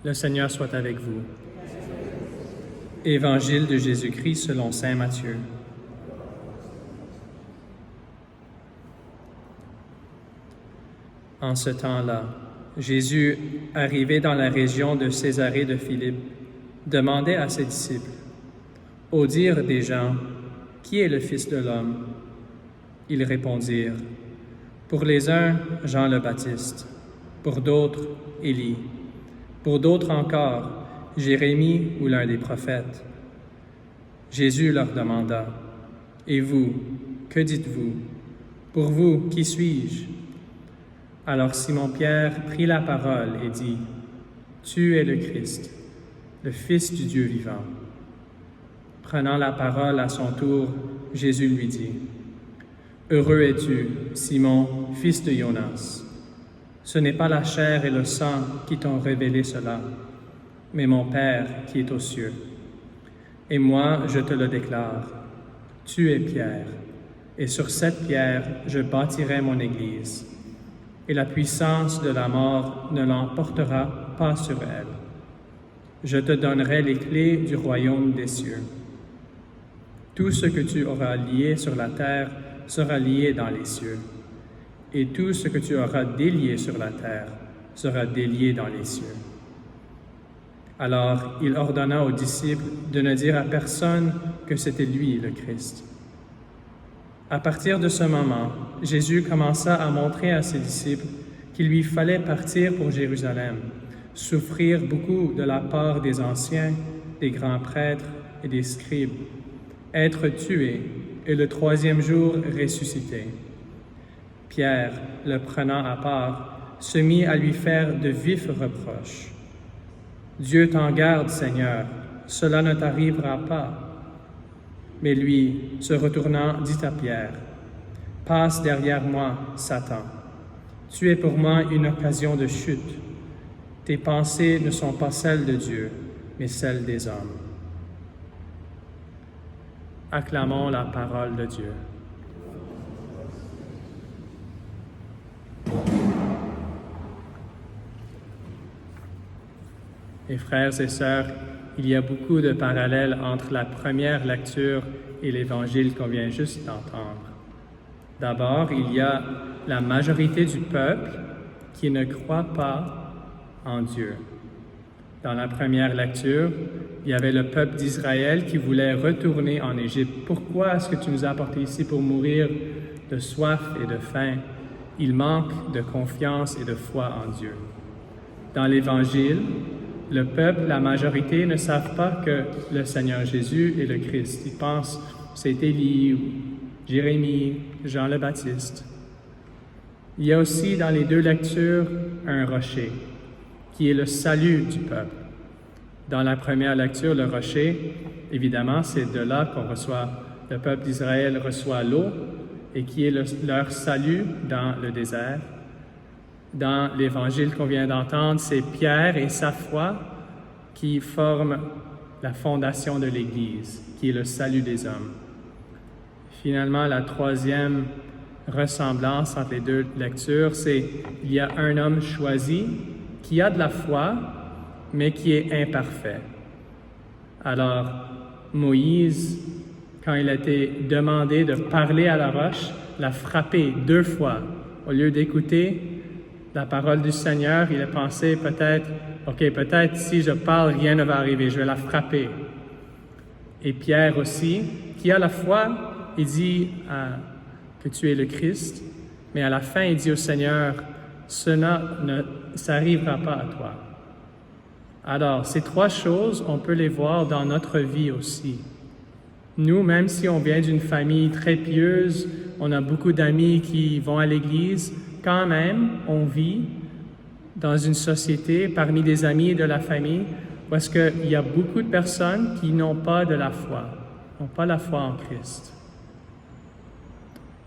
Le Seigneur soit avec vous. Évangile de Jésus-Christ selon saint Matthieu. En ce temps-là, Jésus, arrivé dans la région de Césarée de Philippe, demandait à ses disciples, « Au dire des gens, qui est le Fils de l'homme? » Ils répondirent, « Pour les uns, Jean le Baptiste, pour d'autres, Élie, pour d'autres encore, Jérémie ou l'un des prophètes. » Jésus leur demanda, « Et vous, que dites-vous? Pour vous, qui suis-je? » Alors Simon-Pierre prit la parole et dit, « Tu es le Christ, le Fils du Dieu vivant. » Prenant la parole à son tour, Jésus lui dit, « Heureux es-tu, Simon, fils de Jonas. Ce n'est pas la chair et le sang qui t'ont révélé cela, mais mon Père qui est aux cieux. Et moi, je te le déclare, tu es Pierre, et sur cette pierre, je bâtirai mon Église, et la puissance de la mort ne l'emportera pas sur elle. Je te donnerai les clés du royaume des cieux. Tout ce que tu auras lié sur la terre sera lié dans les cieux, et tout ce que tu auras délié sur la terre sera délié dans les cieux. » Alors il ordonna aux disciples de ne dire à personne que c'était lui le Christ. À partir de ce moment, Jésus commença à montrer à ses disciples qu'il lui fallait partir pour Jérusalem, souffrir beaucoup de la part des anciens, des grands prêtres et des scribes, être tué et le troisième jour ressuscité. Pierre, le prenant à part, se mit à lui faire de vifs reproches. « Dieu t'en garde, Seigneur, cela ne t'arrivera pas. » Mais lui, se retournant, dit à Pierre, « Passe derrière moi, Satan. Tu es pour moi une occasion de chute. Tes pensées ne sont pas celles de Dieu, mais celles des hommes. » Acclamons la parole de Dieu. Et frères et sœurs, il y a beaucoup de parallèles entre la première lecture et l'évangile qu'on vient juste d'entendre. D'abord, il y a la majorité du peuple qui ne croit pas en Dieu. Dans la première lecture, il y avait le peuple d'Israël qui voulait retourner en Égypte. « Pourquoi est-ce que tu nous as apportés ici pour mourir de soif et de faim? » Il manque de confiance et de foi en Dieu. Dans l'Évangile, le peuple, la majorité, ne savent pas que le Seigneur Jésus est le Christ. Ils pensent que c'est Élie, ou Jérémie, Jean le Baptiste. Il y a aussi dans les deux lectures un rocher, qui est le salut du peuple. Dans la première lecture, le rocher, évidemment, c'est de là qu'on reçoit, le peuple d'Israël reçoit l'eau, et qui est leur salut dans le désert. Dans l'Évangile qu'on vient d'entendre, c'est Pierre et sa foi qui forment la fondation de l'Église, qui est le salut des hommes. Finalement, la troisième ressemblance entre les deux lectures, c'est qu'il y a un homme choisi qui a de la foi, mais qui est imparfait. Alors, Moïse, quand il a été demandé de parler à la roche, l'a frappé 2 fois. Au lieu d'écouter la parole du Seigneur, il a pensé peut-être, peut-être si je parle, rien ne va arriver, je vais la frapper. Et Pierre aussi, qui a la foi, il dit que tu es le Christ, mais à la fin, il dit au Seigneur, ça n'arrivera pas à toi. Alors, ces 3 choses, on peut les voir dans notre vie aussi. Nous, même si on vient d'une famille très pieuse, on a beaucoup d'amis qui vont à l'Église, quand même, on vit dans une société, parmi des amis de la famille, où est-ce qu'il y a beaucoup de personnes qui n'ont pas de la foi, n'ont pas la foi en Christ.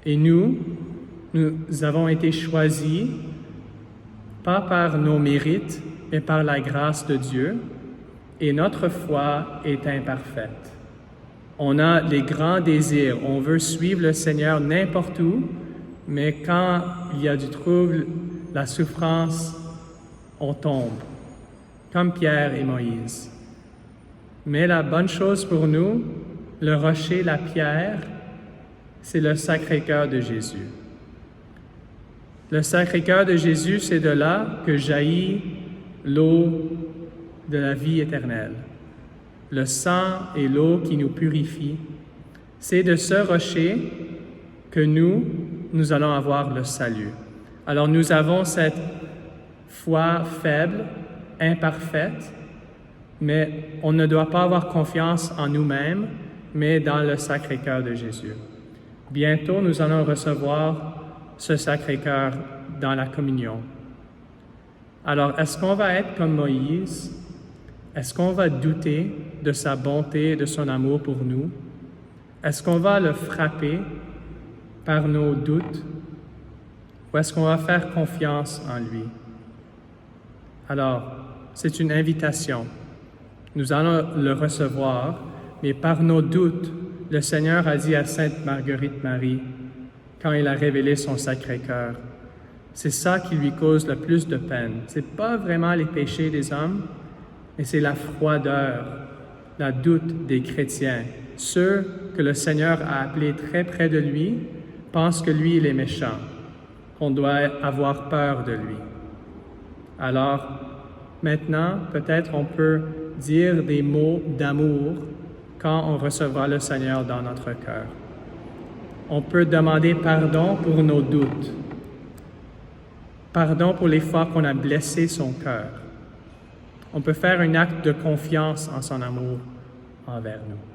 Et nous avons été choisis, pas par nos mérites, mais par la grâce de Dieu, et notre foi est imparfaite. On a les grands désirs, on veut suivre le Seigneur n'importe où, mais quand il y a du trouble, la souffrance, on tombe. comme Pierre et Moïse. Mais la bonne chose pour nous, le rocher, la pierre, c'est le Sacré-Cœur de Jésus. Le Sacré-Cœur de Jésus, c'est de là que jaillit l'eau de la vie éternelle. Le sang et l'eau qui nous purifient. C'est de ce rocher que nous allons avoir le salut. Alors nous avons cette foi faible, imparfaite, mais on ne doit pas avoir confiance en nous-mêmes, mais dans le Sacré-Cœur de Jésus. Bientôt, nous allons recevoir ce Sacré-Cœur dans la communion. Alors, est-ce qu'on va être comme Moïse? Est-ce qu'on va douter de sa bonté et de son amour pour nous? Est-ce qu'on va le frapper par nos doutes? Ou est-ce qu'on va faire confiance en lui? Alors, c'est une invitation. Nous allons le recevoir, mais par nos doutes, le Seigneur a dit à Sainte Marguerite Marie, quand il a révélé son Sacré-Cœur, c'est ça qui lui cause le plus de peine. Ce n'est pas vraiment les péchés des hommes, mais c'est la froideur, la doute des chrétiens. Ceux que le Seigneur a appelés très près de lui pensent que lui, il est méchant, qu'on doit avoir peur de lui. Alors, maintenant, peut-être on peut dire des mots d'amour quand on recevra le Seigneur dans notre cœur. On peut demander pardon pour nos doutes, pardon pour les fois qu'on a blessé son cœur. On peut faire un acte de confiance en son amour envers nous.